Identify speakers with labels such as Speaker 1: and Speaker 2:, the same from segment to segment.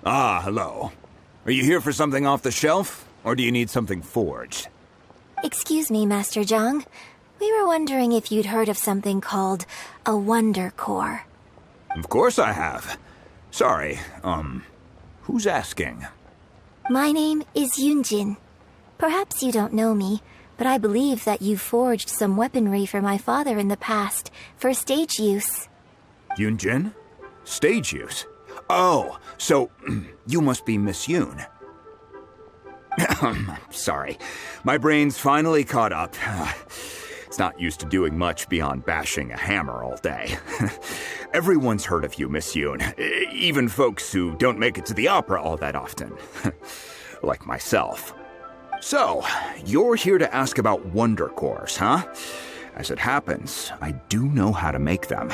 Speaker 1: Ah, hello. Are you here for something off the shelf, or do you need something forged?
Speaker 2: Excuse me, Master Zhang. We were wondering if you'd heard of something called a wonder core.
Speaker 1: Of course I have. Sorry, who's asking?
Speaker 2: My name is Yunjin. Perhaps you don't know me, but I believe that you forged some weaponry for my father in the past, for stage use.
Speaker 1: Yunjin? Stage use? Oh, so you must be Miss Yoon. Sorry, my brain's finally caught up. It's not used to doing much beyond bashing a hammer all day. Everyone's heard of you, Miss Yoon, even folks who don't make it to the opera all that often. Like myself. So, you're here to ask about wonder cores, huh? As it happens, I do know how to make them.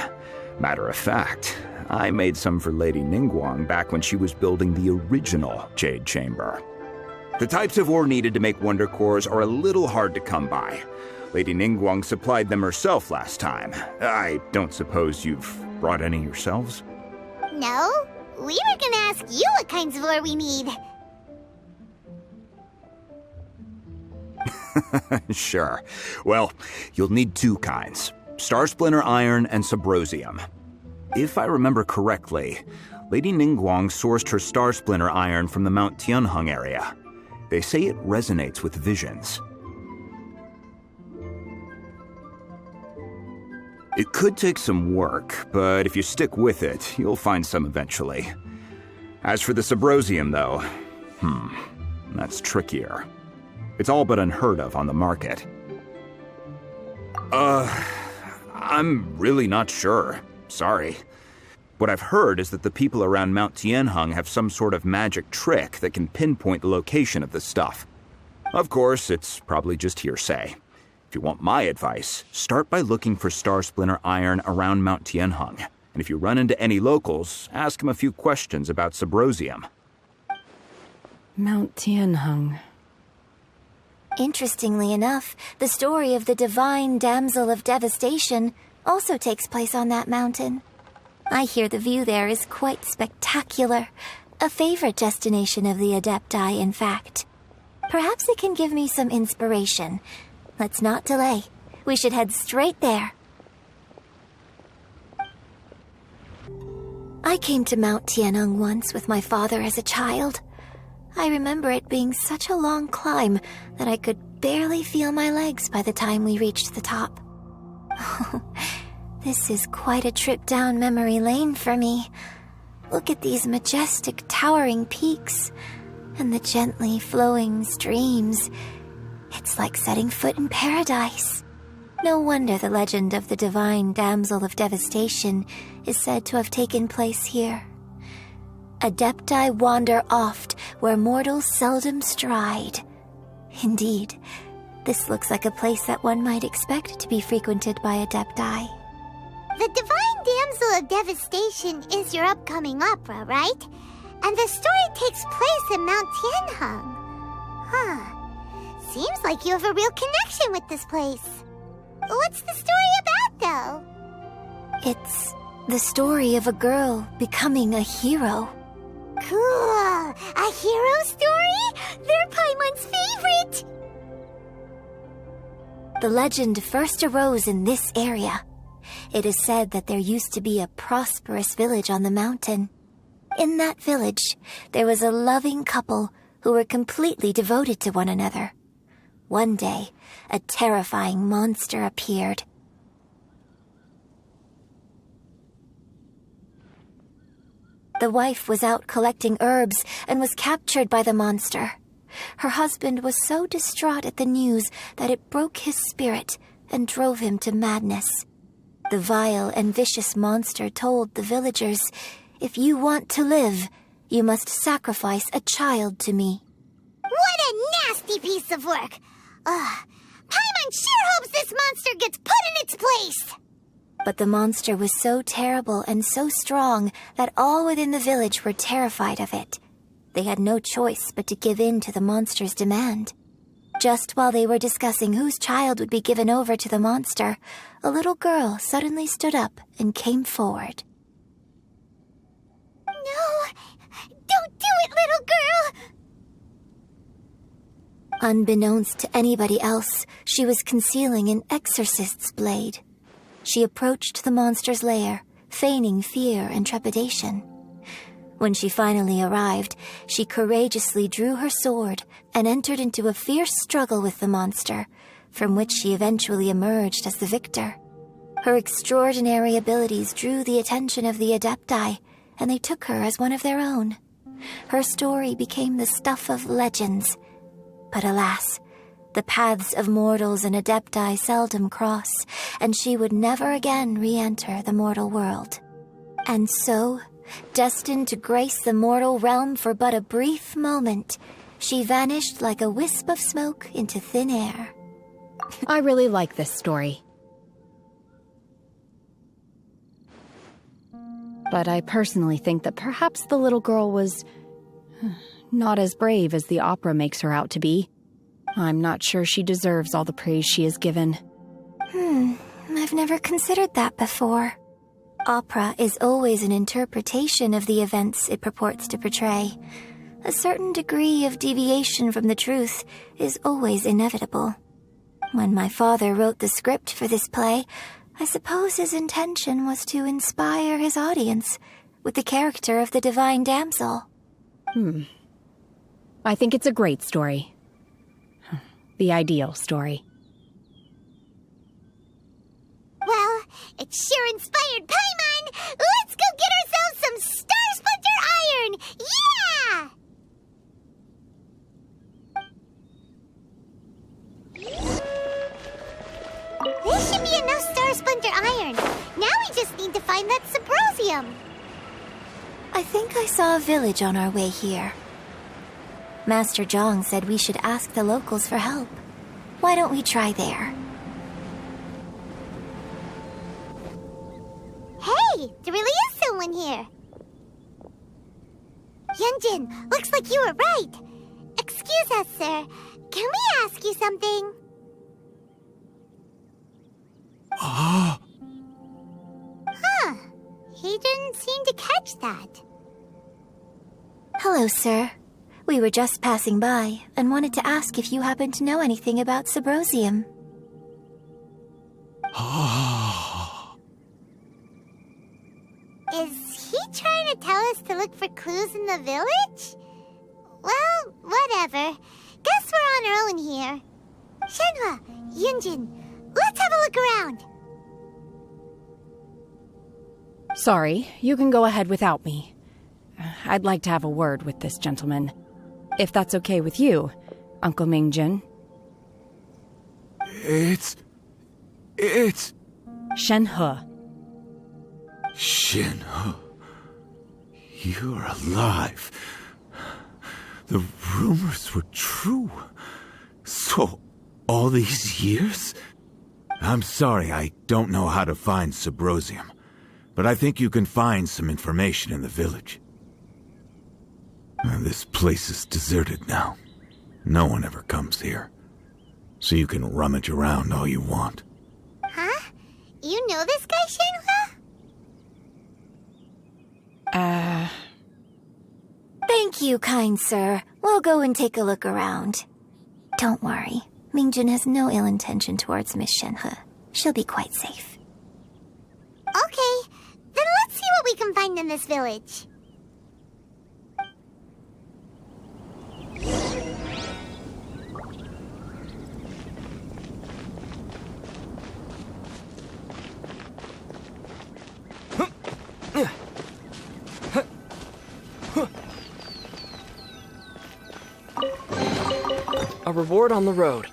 Speaker 1: Matter of fact, I made some for Lady Ningguang back when she was building the original Jade Chamber. The types of ore needed to make wonder cores are a little hard to come by. Lady Ningguang supplied them herself last time. I don't suppose you've brought any yourselves?
Speaker 3: No, we were gonna ask you what kinds of ore we need.
Speaker 1: Sure. Well, you'll need two kinds. Star Splinter Iron and Subrosium. If I remember correctly, Lady Ningguang sourced her Star Splinter Iron from the Mount Tianheng area. They say it resonates with visions. It could take some work, but if you stick with it, you'll find some eventually. As for the Subrosium, though, that's trickier. It's all but unheard of on the market. I'm really not sure. Sorry. What I've heard is that the people around Mount Tianheng have some sort of magic trick that can pinpoint the location of the stuff. Of course, it's probably just hearsay. If you want my advice, start by looking for Star Splinter Iron around Mount Tianheng. And if you run into any locals, ask them a few questions about Subrosium.
Speaker 4: Mount Tianheng.
Speaker 2: Interestingly enough, the story of the divine damsel of devastation also takes place on that mountain. I hear the view there is quite spectacular. A favorite destination of the Adepti, in fact. Perhaps it can give me some inspiration. Let's not delay. We should head straight there. I came to Mount Tianheng once with my father as a child. I remember it being such a long climb that I could barely feel my legs by the time we reached the top. This is quite a trip down memory lane for me. Look at these majestic towering peaks and the gently flowing streams. It's like setting foot in paradise. No wonder the legend of the divine damsel of devastation is said to have taken place here. Adepti wander oft where mortals seldom stride. Indeed, this looks like a place that one might expect to be frequented by Adepti.
Speaker 3: The Divine Damsel of Devastation is your upcoming opera, right? And the story takes place in Mount Tianheng. Seems like you have a real connection with this place. What's the story about, though?
Speaker 2: It's the story of a girl becoming a hero.
Speaker 3: Cool! A hero story? They're Paimon's favorite!
Speaker 2: The legend first arose in this area. It is said that there used to be a prosperous village on the mountain. In that village, there was a loving couple who were completely devoted to one another. One day, a terrifying monster appeared. The wife was out collecting herbs and was captured by the monster. Her husband was so distraught at the news that it broke his spirit and drove him to madness. The vile and vicious monster told the villagers, "If you want to live, you must sacrifice a child to me."
Speaker 3: What a nasty piece of work! Paimon sure hopes this monster gets put in its place!
Speaker 2: But the monster was so terrible and so strong that all within the village were terrified of it. They had no choice but to give in to the monster's demand. Just while they were discussing whose child would be given over to the monster, a little girl suddenly stood up and came forward.
Speaker 3: No! Don't do
Speaker 2: Unbeknownst to anybody else, she was concealing an exorcist's blade. She approached the monster's lair, feigning fear and trepidation. When she finally arrived, she courageously drew her sword and entered into a fierce struggle with the monster, from which she eventually emerged as the victor. Her extraordinary abilities drew the attention of the Adepti, and they took her as one of their own. Her story became the stuff of legends. But alas, the paths of mortals and Adepti seldom cross, and she would never again re-enter the mortal world. And so, destined to grace the mortal realm for but a brief moment, she vanished like a wisp of smoke into thin air.
Speaker 4: I really like this story. But I personally think that perhaps the little girl was not as brave as the opera makes her out to be. I'm not sure she deserves all the praise she is given.
Speaker 2: I've never considered that before. Opera is always an interpretation of the events it purports to portray. A certain degree of deviation from the truth is always inevitable. When my father wrote the script for this play, I suppose his intention was to inspire his audience with the character of the divine damsel.
Speaker 4: I think it's a great story. The ideal story.
Speaker 3: Well, it sure inspired Paimon! Let's go get ourselves some Star Splinter Iron! Yeah! This should be enough Star Splinter Iron. Now we just need to find that Subrosium.
Speaker 2: I think I saw a village on our way here. Master Zhang said we should ask the locals for help. Why don't we try there?
Speaker 3: Hey, there really is someone here. Yunjin, looks like you were right. Excuse us, sir. Can we ask you something? Huh. He didn't seem to catch that.
Speaker 2: Hello, sir. We were just passing by and wanted to ask if you happen to know anything about Subrosium.
Speaker 3: Is he trying to tell us to look for clues in the village? Well, whatever. Guess we're on our own here. Shenhua, Yunjin, let's have a look around.
Speaker 4: Sorry, you can go ahead without me. I'd like to have a word with this gentleman. If that's okay with you, Uncle Mingjin.
Speaker 5: It's...
Speaker 4: Shenhe.
Speaker 5: Shenhe. You're alive. The rumors were true. So, all these years? I'm sorry, I don't know how to find Subrosium, but I think you can find some information in the village. This place is deserted now. No one ever comes here. So you can rummage around all you want.
Speaker 3: Huh? You know this guy, Shenhua?
Speaker 2: Thank you, kind sir. We'll go and take a look around. Don't worry. Mingjin has no ill intention towards Miss Shenhe. She'll be quite safe.
Speaker 3: Okay, then let's see what we can find in this village.
Speaker 6: A reward on the road.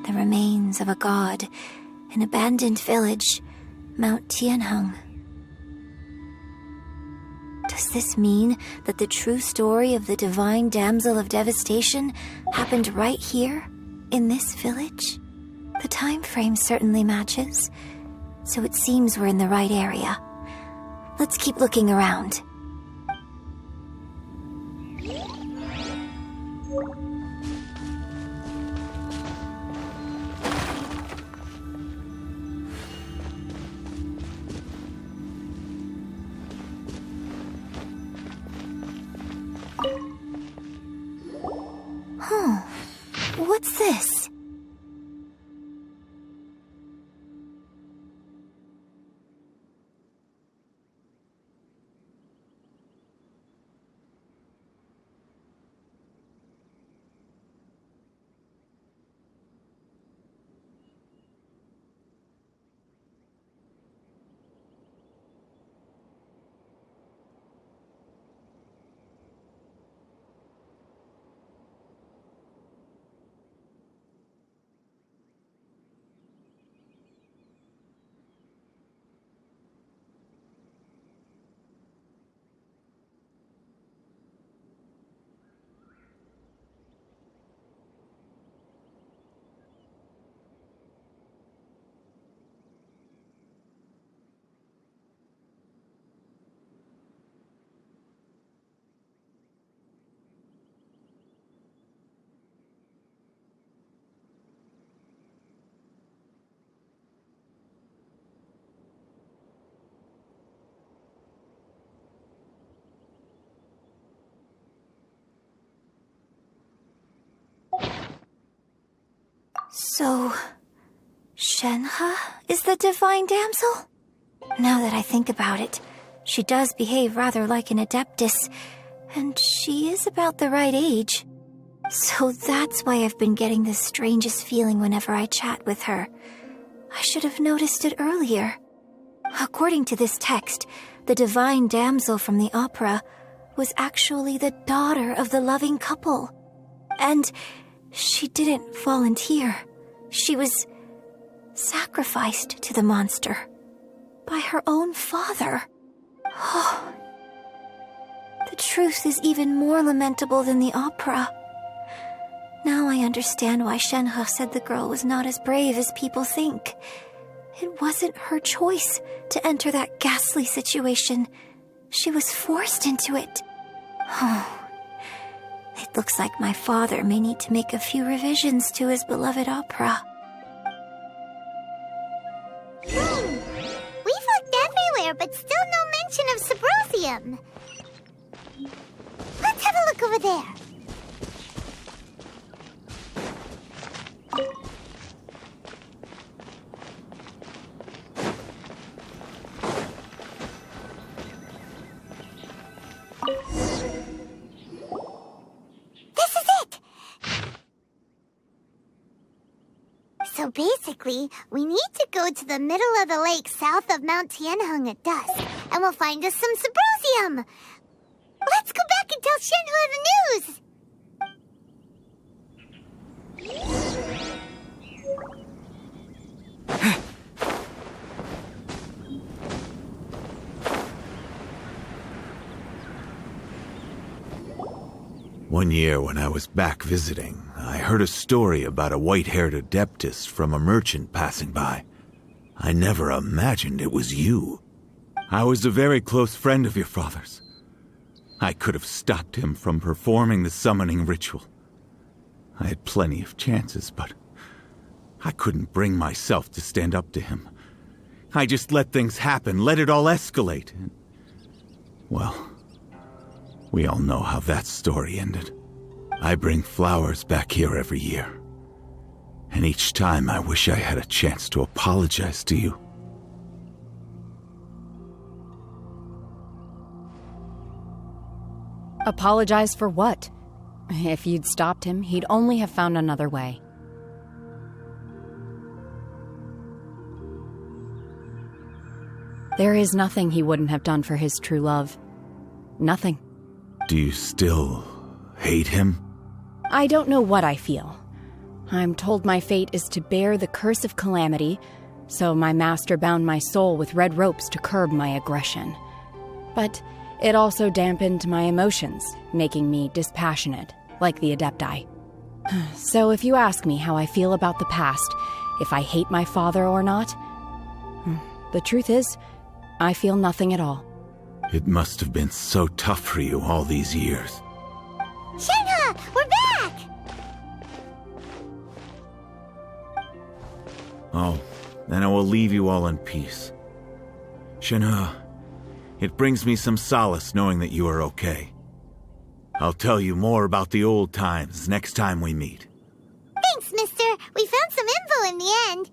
Speaker 2: The remains of a god, an abandoned village, Mount Tianheng. Does this mean that the true story of the divine damsel of devastation happened right here, in this village? The time frame certainly matches, so it seems we're in the right area. Let's keep looking around. What's this? So, Shenhe is the divine damsel? Now that I think about it, she does behave rather like an adeptus, and she is about the right age. So that's why I've been getting the strangest feeling whenever I chat with her. I should have noticed it earlier. According to this text, the divine damsel from the opera was actually the daughter of the loving couple. And she didn't volunteer. She was sacrificed to the monster by her own father. Oh, the truth is even more lamentable than the opera. Now I understand why Shenhe said the girl was not as brave as people think. It wasn't her choice to enter that ghastly situation. She was forced into it. Oh, it looks like my father may need to make a few revisions to his beloved opera.
Speaker 3: We've looked everywhere, but still no mention of Symposium. Let's have a look over there. So basically, we need to go to the middle of the lake south of Mount Tianheng at dusk, and we'll find us some Symposium. Let's go back and tell Shenhe the news.
Speaker 5: One year when I was back visiting, I heard a story about a white-haired adeptus from a merchant passing by. I never imagined it was you. I was a very close friend of your father's. I could have stopped him from performing the summoning ritual. I had plenty of chances, but I couldn't bring myself to stand up to him. I just let things happen, let it all escalate. And, well, we all know how that story ended. I bring flowers back here every year. And each time I wish I had a chance to apologize to you.
Speaker 4: Apologize for what? If you'd stopped him, he'd only have found another way. There is nothing he wouldn't have done for his true love. Nothing.
Speaker 5: Do you still hate him?
Speaker 4: I don't know what I feel. I'm told my fate is to bear the curse of calamity, so my master bound my soul with red ropes to curb my aggression. But it also dampened my emotions, making me dispassionate, like the Adepti. So if you ask me how I feel about the past, if I hate my father or not, The truth is, I feel nothing at all.
Speaker 5: It must have been so tough for you all these years.
Speaker 3: Shenhe, we're back!
Speaker 5: Oh, then I will leave you all in peace. Shenhe, it brings me some solace knowing that you are okay. I'll tell you more about the old times next time we meet.
Speaker 3: Thanks, mister. We found some info in the end.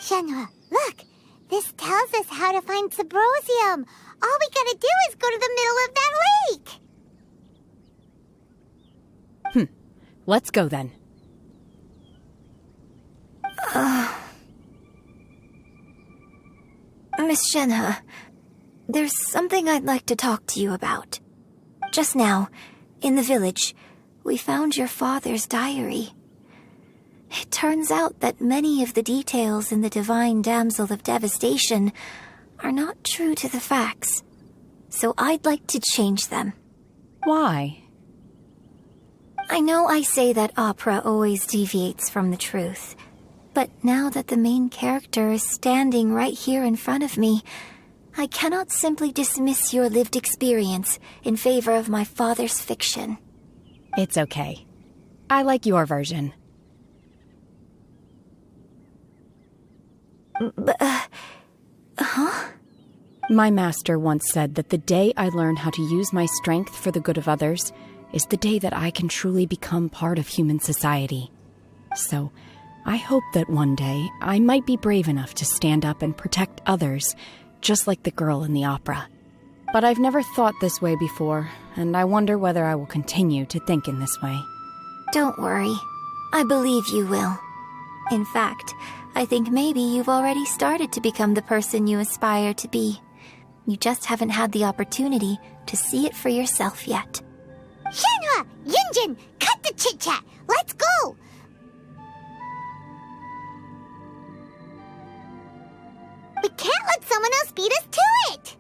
Speaker 3: Shenhe, look. This tells us how to find Subrosium. All we gotta do is go to the middle of that lake.
Speaker 4: Let's go then.
Speaker 2: Miss Shenhe, there's something I'd like to talk to you about. Just now, in the village, we found your father's diary. It turns out that many of the details in the divine damsel of devastation are not true to the facts. So I'd like to change them.
Speaker 4: Why?
Speaker 2: I know I say that opera always deviates from the truth, but now that the main character is standing right here in front of me, I cannot simply dismiss your lived experience in favor of my father's fiction.
Speaker 4: It's okay. I like your version. My master once said that the day I learn how to use my strength for the good of others is the day that I can truly become part of human society. So, I hope that one day I might be brave enough to stand up and protect others, just like the girl in the opera. But I've never thought this way before, and I wonder whether I will continue to think in this way.
Speaker 2: Don't worry. I believe you will. In fact, I think maybe you've already started to become the person you aspire to be. You just haven't had the opportunity to see it for yourself yet.
Speaker 3: Shenhe! Yunjin! Cut the chit-chat! Let's go! We can't let someone else beat us to it!